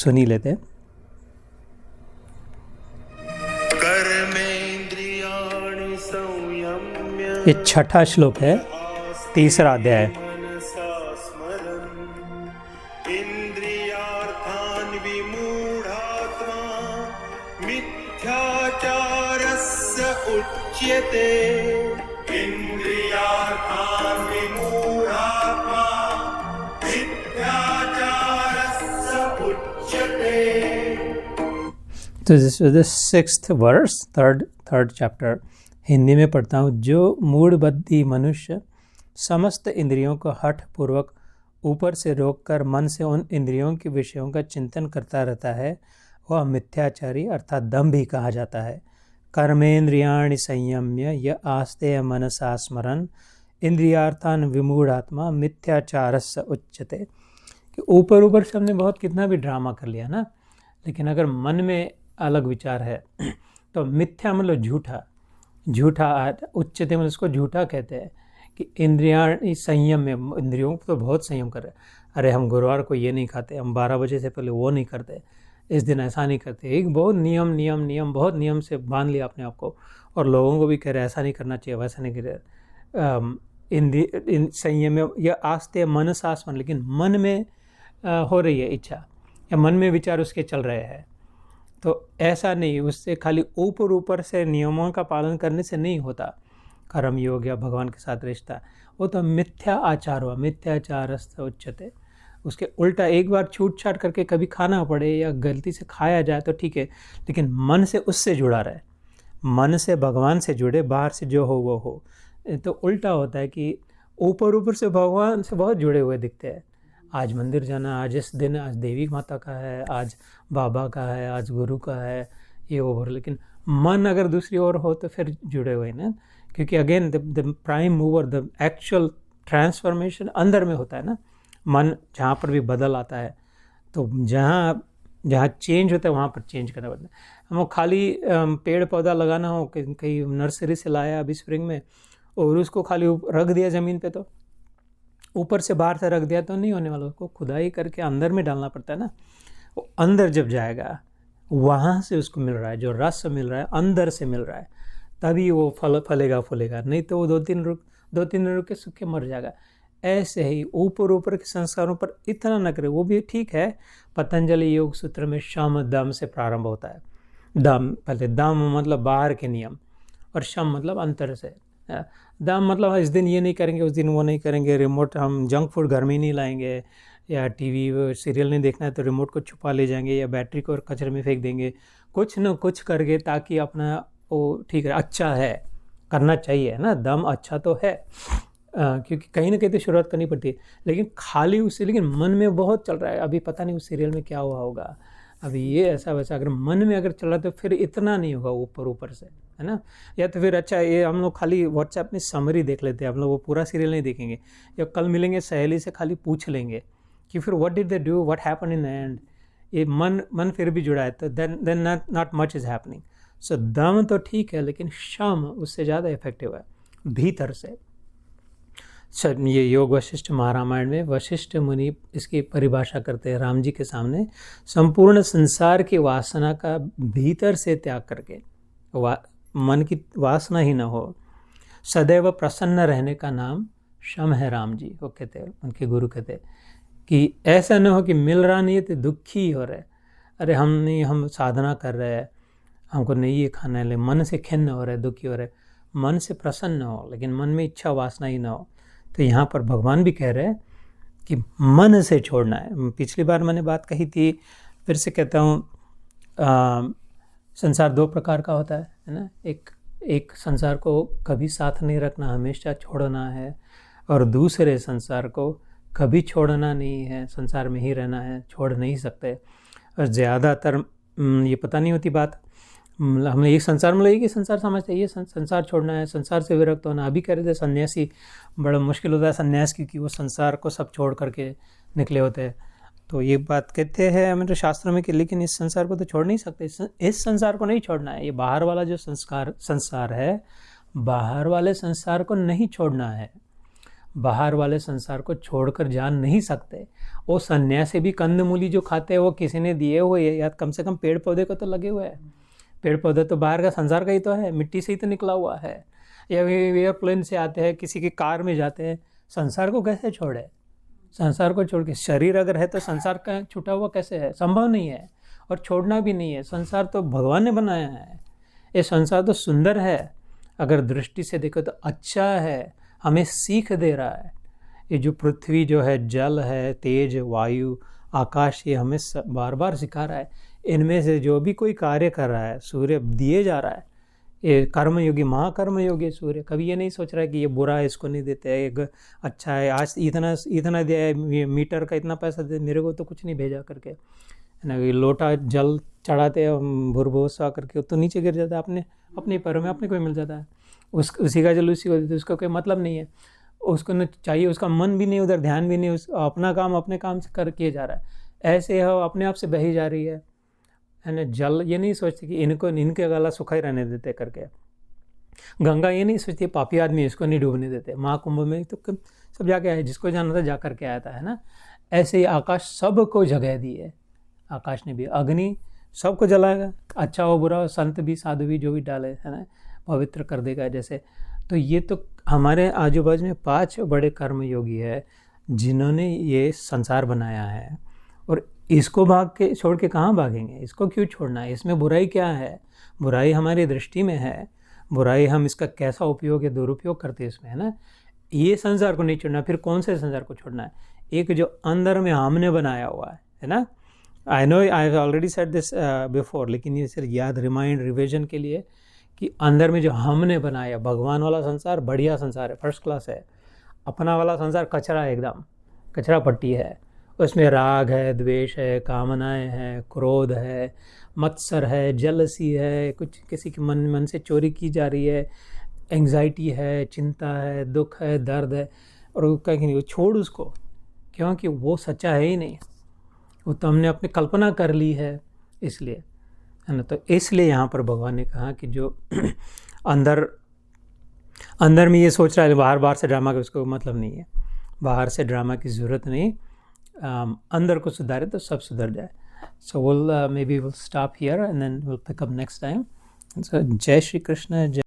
सुनी लेते हैं। कर्मेंद्रियाणि संयम्य ये छठा श्लोक है, तीसरा अध्याय। इंद्रियार्थान विमूढ़ात्मा मिथ्याचारस्य उच्यते। इंद्रियार्थान विमूढ़ात्मा मिथ्याचारस्य उच्यते। तो this is the 6th verse, third chapter. Hindi में पढ़ता हूँ। जो मूढ़बुद्धि मनुष्य समस्त इंद्रियों को हठ पूर्वक ऊपर से रोककर मन से उन इंद्रियों के विषयों का चिंतन करता रहता है, वह मिथ्याचारी अर्थात दंभी कहा जाता है। कर्मेंद्रियाणि संयम्य य आस्ते मनसा स्मरन् इंद्रियार्थान विमूढ़ात्मा मिथ्याचारस्य उच्यते। कि ऊपर से हमने बहुत कितना भी ड्रामा कर लिया ना, लेकिन अगर मन में अलग विचार है तो मिथ्या मतलब झूठा, उच्चते मतलब उसको झूठा कहते हैं। कि इंद्रियां संयम में, इंद्रियों को तो बहुत संयम कर रहे हैं। अरे हम गुरुवार को ये नहीं खाते, हम 12 बजे से पहले वो नहीं करते, इस दिन ऐसा नहीं करते। एक बहुत नियम बहुत नियम से बांध लिया अपने आप को, और लोगों को भी कह रहे ऐसा नहीं करना चाहिए, वैसा नहीं कर रहे। संयम में या आस्ते मन सास्मन, लेकिन मन में हो रही है इच्छा या मन में विचार उसके चल रहे हैं, तो ऐसा नहीं। उससे खाली ऊपर से नियमों का पालन करने से नहीं होता कर्म योग या भगवान के साथ रिश्ता, वो तो मिथ्या आचार हुआ। मिथ्याचारस्य उच्यते। उसके उल्टा एक बार छूट छाट करके कभी खाना पड़े या गलती से खाया जाए तो ठीक है, लेकिन मन से उससे जुड़ा रहे, मन से भगवान से जुड़े, बाहर से जो हो वो हो। तो उल्टा होता है कि ऊपर से भगवान से बहुत जुड़े हुए दिखते हैं। आज मंदिर जाना, आज इस दिन, आज देवी माता का है, आज बाबा का है, आज गुरु का है, ये ओवर, लेकिन मन अगर दूसरी ओर हो तो फिर जुड़े हुए ना। क्योंकि again the prime mover, the actual transformation अंदर में होता है ना। मन जहाँ पर भी बदल आता है, तो जहाँ चेंज होता है वहाँ पर चेंज करना पड़ता है। हम खाली पेड़ पौधा लगाना हो, कहीं नर्सरी से लाया अभी स्प्रिंग में, और उसको खाली रख दिया ज़मीन पे, तो ऊपर से बाहर से रख दिया तो नहीं होने वाला। उसको खुदाई करके अंदर में डालना पड़ता है ना। वो अंदर जब जाएगा, वहाँ से उसको मिल रहा है, जो रस मिल रहा है अंदर से मिल रहा है, तभी वो फलेगा फूलेगा। नहीं तो वो दो तीन रुक के सूखे मर जाएगा। ऐसे ही ऊपर के संस्कारों पर इतना न करे। वो भी ठीक है, पतंजलि योग सूत्र में शम दम से प्रारंभ होता है। पहले दम मतलब बाहर के नियम, और शम मतलब अंतर से। दम मतलब इस दिन ये नहीं करेंगे, उस दिन वो नहीं करेंगे। रिमोट, हम जंक फूड घर में नहीं लाएंगे, या टीवी सीरियल नहीं देखना है तो रिमोट को छुपा ले जाएंगे, या बैटरी को कचरे में फेंक देंगे। कुछ न कुछ करके ताकि अपना वो ठीक है, अच्छा है, करना चाहिए ना। दम अच्छा तो है, क्योंकि कहीं ना कहीं तो शुरुआत करनी पड़ती है। लेकिन खाली उससे, लेकिन मन में बहुत चल रहा है, अभी पता नहीं उस सीरियल में क्या हुआ होगा, अभी ये ऐसा वैसा, अगर मन में अगर चल रहा है तो फिर इतना नहीं होगा ऊपर से, है ना। या तो फिर अच्छा, ये हम लोग खाली व्हाट्सएप में समरी देख लेते हैं, हम लोग वो पूरा सीरियल नहीं देखेंगे। या कल मिलेंगे सहेली से खाली पूछ लेंगे कि फिर what did they do, what happen in the end. ये मन फिर भी जुड़ा है, तो then not much is happening. So दम तो ठीक है, लेकिन शम उससे ज़्यादा इफेक्टिव है भीतर से। ये योग वशिष्ठ महारामायण में वशिष्ठ मुनि इसकी परिभाषा करते हैं राम जी के सामने। संपूर्ण संसार की वासना का भीतर से त्याग करके, मन की वासना ही ना हो, सदैव प्रसन्न रहने का नाम शम है राम जी। वो कहते हैं, उनके गुरु कहते हैं कि ऐसा ना हो कि मिल रहा नहीं है तो दुखी हो रहे, अरे हम साधना कर रहे हैं, हमको नहीं ये खाना है, मन से खिन्न हो रहे, दुखी हो रहे। मन से प्रसन्न हो, लेकिन मन में इच्छा वासना ही ना हो। तो यहाँ पर भगवान भी कह रहे हैं कि मन से छोड़ना है। पिछली बार मैंने बात कही थी, फिर से कहता हूँ, संसार दो प्रकार का होता है ना। एक संसार को कभी साथ नहीं रखना, हमेशा छोड़ना है, और दूसरे संसार को कभी छोड़ना नहीं है, संसार में ही रहना है, छोड़ नहीं सकते। और ज़्यादातर ये पता नहीं होती बात, हमने एक संसार में कि संसार समझते हैं, ये संसार छोड़ना है, संसार से विरक्त होना। अभी कह रहे थे सन्यासी बड़ा मुश्किल होता है सन्यास, क्योंकि वो संसार को सब छोड़ करके निकले होते हैं। तो ये बात कहते हैं हमें तो शास्त्रों में कि लेकिन इस संसार को तो छोड़ नहीं सकते, इस संसार को नहीं छोड़ना है। ये बाहर वाला जो संसार है, बाहर वाले संसार को नहीं छोड़ना है। बाहर वाले संसार को छोड़कर जा नहीं सकते, वो सन्यासी भी कंदमूली जो खाते हैं वो किसी ने दिए हुए है, या कम से कम पेड़ पौधे को तो लगे हुए हैं। पेड़ पौधे तो बाहर का संसार का ही तो है, मिट्टी से ही तो निकला हुआ है। या एयरप्लेन से आते हैं, किसी की कार में जाते हैं, संसार को कैसे छोड़े? संसार को छोड़ के, शरीर अगर है तो संसार का छूटा हुआ कैसे है? संभव नहीं है, और छोड़ना भी नहीं है। संसार तो भगवान ने बनाया है, ये संसार तो सुंदर है, अगर दृष्टि से देखो तो अच्छा है, हमें सीख दे रहा है। ये जो पृथ्वी जो है, जल है, तेज, वायु, आकाश, ये हमें बार बार सिखा रहा है। इनमें से जो भी कोई कार्य कर रहा है, सूर्य दिए जा रहा है, ये कर्मयोगी, महाकर्मयोगी सूर्य कभी ये नहीं सोच रहा है कि ये बुरा है, इसको नहीं देते हैं, ये अच्छा है, आज इतना दिया है, मीटर का इतना पैसा दे, मेरे को तो कुछ नहीं भेजा करके, है ना। ये लोटा जल चढ़ाते हैं भूर्भुवस्सुवः करके, तो नीचे गिर जाता है, अपने पैरों में अपने को मिल जाता है। उसी का जल उसी को देते, उसका कोई मतलब नहीं है, उसको न चाहिए, उसका मन भी नहीं उधर, ध्यान भी नहीं, उस अपना काम अपने काम से कर किए जा रहा है। ऐसे है अपने आप से बही जा रही है ना। जल ये नहीं सोचती कि इनके गला सूखा ही रहने देते करके। गंगा ये नहीं सोचती पापी आदमी इसको नहीं डूबने देते। महाकुंभ में तो सब जाके आए, जिसको जाना था जा करके आया था, है ना। ऐसे ही आकाश सबको जगह दी है, आकाश ने भी। अग्नि सबको जलाएगा, अच्छा हो बुरा हो, संत भी साधु भी जो भी डाले, है ना, पवित्र कर देगा जैसे। तो ये तो हमारे आजू बाजू में 5 बड़े कर्मयोगी है जिन्होंने ये संसार बनाया है, और इसको भाग के छोड़ के कहाँ भागेंगे? इसको क्यों छोड़ना है? इसमें बुराई क्या है? बुराई हमारी दृष्टि में है, बुराई हम इसका कैसा उपयोग या दुरुपयोग करते हैं इसमें, है ना। ये संसार को नहीं छोड़ना, फिर कौन से संसार को छोड़ना है? एक जो अंदर में हमने बनाया हुआ है ना। I know I have already said this before, लेकिन ये सिर्फ याद, रिमाइंड, रिविजन के लिए कि अंदर में जो हमने बनाया, भगवान वाला संसार बढ़िया संसार है, फर्स्ट क्लास है। अपना वाला संसार कचरा है, एकदम कचरा पट्टी है। उसमें राग है, द्वेष है, कामनाएं हैं, क्रोध है, मत्सर है, जेलसी है, कुछ किसी के मन से चोरी की जा रही है, एंग्जाइटी है, चिंता है, दुख है, दर्द है। और वो कहीं नहीं, छोड़ उसको, क्योंकि वो सच्चा है ही नहीं, वो तो हमने अपनी कल्पना कर ली है, इसलिए, है ना। तो इसलिए यहाँ पर भगवान ने कहा कि जो अंदर में ये सोच रहा है बाहर से ड्रामा का, उसको मतलब नहीं है, बाहर से ड्रामा की ज़रूरत नहीं, अंदर को सुधारे तो सब सुधर जाए। सो we'll maybe we'll stop here and then we'll pick up next time. So जय श्री कृष्ण, जय